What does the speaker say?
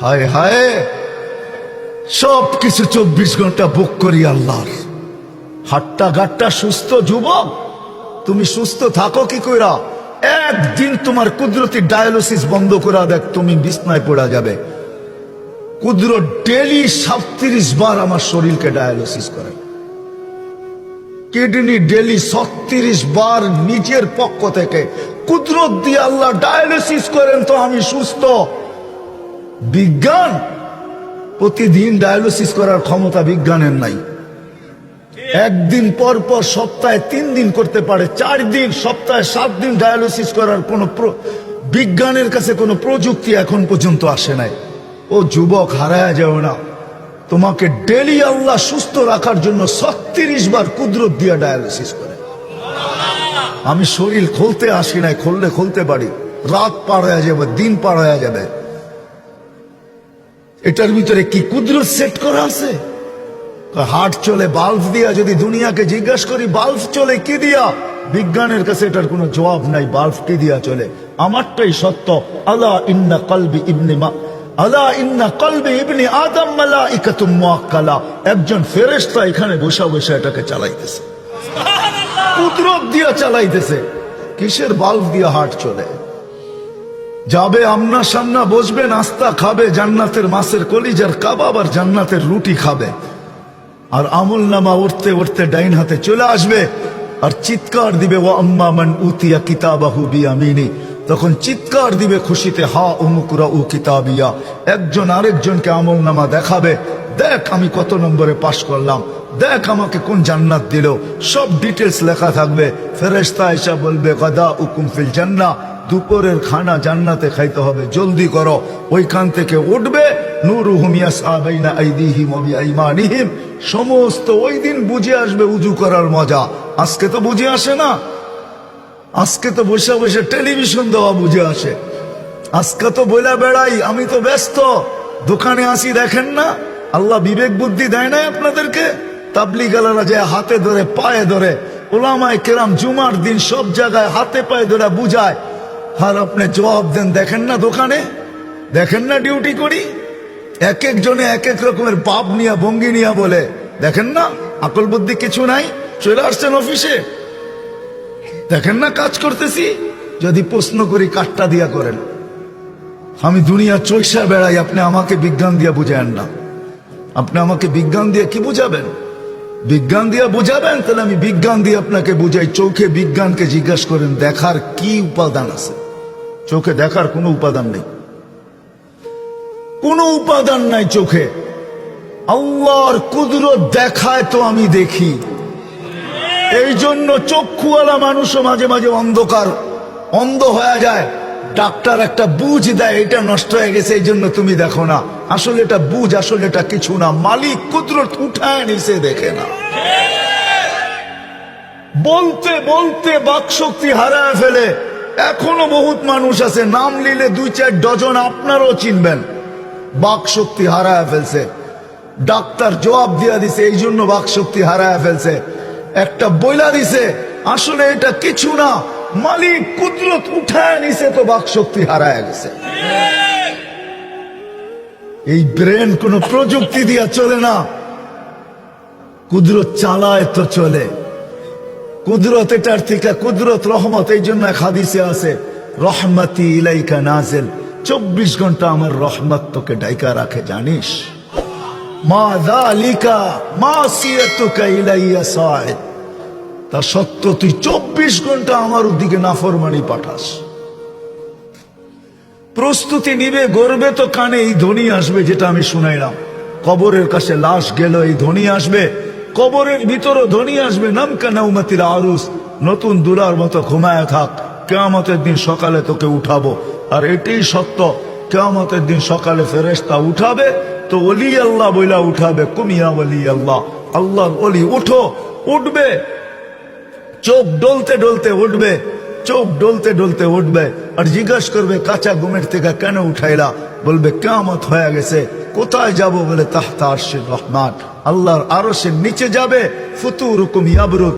হায় হায়, সব কিছু 24 ঘন্টা বুক করি আল্লাহর। হাট্টা গাট্টা সুস্থ যুবক, তুমি সুস্থ থাকো কি কইরা? একদিন তোমার কুদরতি ডায়ালিসিস বন্ধ করা দেখ, তুমি বিছনায় পড়া যাবে। কুদরত ডেলি 37 বার আমার শরীরকে ডায়ালিসিস করে, কিডনি ডেলি 36 বার নিজের পক্ষ থেকে কুদরত দিয়ে আল্লাহ ডায়ালিসিস করেন, তো আমি সুস্থ। বিজ্ঞান প্রতিদিন ডায়ালিসিস করার ক্ষমতা বিজ্ঞানের নাই। একদিন পর পর সপ্তাহে 3 দিন করতে পারে, 4 দিন, সপ্তাহে 7 দিন ডায়ালিসিস করার কোন বিজ্ঞানের কাছে কোনো প্রযুক্তি এখন পর্যন্ত আসে নাই। ও যুবক, হারায়া যাও না, তোমাকে ডেলি আল্লাহ সুস্থ রাখার জন্য 36 বার কুদরত দিয়ে ডায়ালিসিস করে। আমি শরীর খুলতে আসি নাই, খুললে খুলতে পারি, রাত পার হয়ে যাবে, দিন পার হয়ে যাবে। এটার ভিতরে কি কুদরত সেট করা আছে? হার্ট চলে বাল্ব দিয়া। যদি দুনিয়াকে জিজ্ঞাসা করি বাল্ব চলে কি দিয়া, বিজ্ঞানের কাছে এটার কোনো জবাব নাই। বাল্ব কি দিয়া চলে? আমারটাই সত্য। আলা ইন্না কলবি ইবনি আদম মালাইকাতুম মুআক্কালা। একজন ফেরেশতা এখানে বসা বসা এটাকে চালাইতেছে, কুদরত দিয়া চালাইতেছে। কিসের বাল্ব দিয়া হার্ট চলে? যাবে আমনা সামনা, বসবে, নাস্তা খাবে, জান্নাতের মাছের কলিজার কাবাব আর জান্নাতের রুটি খাবে। আর আমল নামা উঠতে উঠতে ডাইন হাতে চলে আসবে আর চিৎকার দিবে, ওয়া আম্মা মান উতিয়া কিতাবাহু বিয়ামিনি। তখন চিৎকার দিবে খুশিতে, হা উমুকুরা উ কিতাবিয়া। একজন আরেকজনকে আমল নামা দেখাবে, দেখ আমি কত নম্বরে পাশ করলাম, দেখ আমাকে কোন জান্নাত দিল, সব ডিটেলস লেখা থাকবে। ফেরেশতা এসে বলবে, গাদা উকুম ফিল জান্নাহ, দুপুরের খানা জান্নাতে খাইতে হবে, জলদি করো। ওইখান থেকে উঠবে, নূরুহুম ইয়াসআ বাইনা আইদিহিম ওয়া বিআইমানিহিম। সমস্ত ওই দিন বুঝে আসবে উজু করার মজা। আজকে তো বুঝে আসে না, আজকে তো বসে বসে টেলিভিশন দেওয়া বুঝে আসে। আজকে তো বইলা বেড়াই, আমি তো ব্যস্ত, দোকানে আসি, দেখেন না? আল্লাহ বিবেক বুদ্ধি দেয় না আপনাদেরকে? তাবলিগালারা যে হাতে ধরে পায়ে ধরে, ওলামায়ে কেরাম জুমার দিন সব জায়গায় হাতে পায়ে ধরে বুঝায়, আর আপনি জবাব দেন দেখেন না দোকানে, দেখেন না ডিউটি করি। এক একজনে এক এক রকমের পাপ নিয়া ভঙ্গি নিয়া বলে, দেখেন না আকল বুদ্ধি কিছু নাই, চলে আসছেন অফিসে, দেখেন না কাজ করতেছি। যদি প্রশ্ন করি কাটটা দিয়া করেন, আমি দুনিয়া চৈষা বেড়াই, আপনি আমাকে বিজ্ঞান দিয়া বুঝায়েন না। আপনি আমাকে বিজ্ঞান দিয়ে কি বুঝাবেন? বিজ্ঞান দিয়া বুঝাবেন তাহলে আমি বিজ্ঞান দিয়ে আপনাকে বুঝাই। চোখে বিজ্ঞানকে জিজ্ঞাসা করেন দেখার কি উপাদান আছে? চোখে দেখার কোনো উপাদান নেই, কোনো উপাদান নাই চোখে। আল্লাহর কুদরত দেখায় তো আমি দেখি। এই জন্য চক্ষুওয়ালা মানুষও মাঝে মাঝে অন্ধ হয়ে যায়। ডাক্তার একটা বুঝ দেয়, এটা নষ্ট হয়ে গেছে এই জন্য তুমি দেখো না। আসলে এটা বুঝ, আসলে এটা কিছু না, মালিক কুদরত উঠায় নিছে, দেখে না। বলতে বলতে বাকশক্তি হারায় ফেলে। এখনো বহুত মানুষ আছে, নাম নিলে 2-4 ডজন আপনারও চিনবেন, বাকশক্তি হারায় ফেলছে। ডাক্তার জবাব দিয়া দিছে, এই জন্য বাকশক্তি হারায় ফেলছে। একটা বইলা দিছে, আসলে এটা কিছু না, মালিক কুদরত উঠায় নিছে, তো বাকশক্তি হারায় গেছে। এই ব্রেন কোন প্রযুক্তি দিয়া চলে না, কুদরত চালায় তো চলে। কুদরত এটার থেকে, কুদরত রহমত। এই জন্য এক হাদিসে আছে, রহমতি ইলাইকা নাজিল, 24 ঘন্টা আমার রহমত তোকে ডাইকা রাখে, জানিস? মা যালিকা মাসিয়াতুকা ইলাইয়া সাইদ, তা সত্য তুই 24 ঘন্টা আমার দিকে নাফরমানি পাঠাস। প্রস্তুতি নিবে, গর্বে তো কানে এই ধ্বনি আসবে, যেটা আমি শুনাইলাম। কবরের কাছে লাশ গেল, এই ধ্বনি আসবে। কবরের ভিতরও ধ্বনি আসবে, নামকা নাউমাতিল আরুস, নতুন দুলার মতো ঘুমায় থাক, কিয়ামতের দিন সকালে তোকে উঠাবো। আর এটাই সত্য, কিয়ামতের দিন সকালে ফেরেশতা উঠাবে, তো ওলি আল্লাহ বইলা উঠাবে, কুমিয়া ওলি আল্লাহ, আল্লাহর ওলি উঠো। উঠবে, চোখ ডলতে ডলতে উঠবে, চোখ ডলতে ডলতে উঠবে, আর জিজ্ঞাসা করবে কাঁচা ঘুমের থেকে কেন উঠাইলা? বলবে কিয়ামত হয়ে গেছে। কোথায় যাব? বলে তাহতা আরশির রহমান, আল্লাহর আরশের নিচে যাবে। ফুতুরুকুম ইয়াবরুক,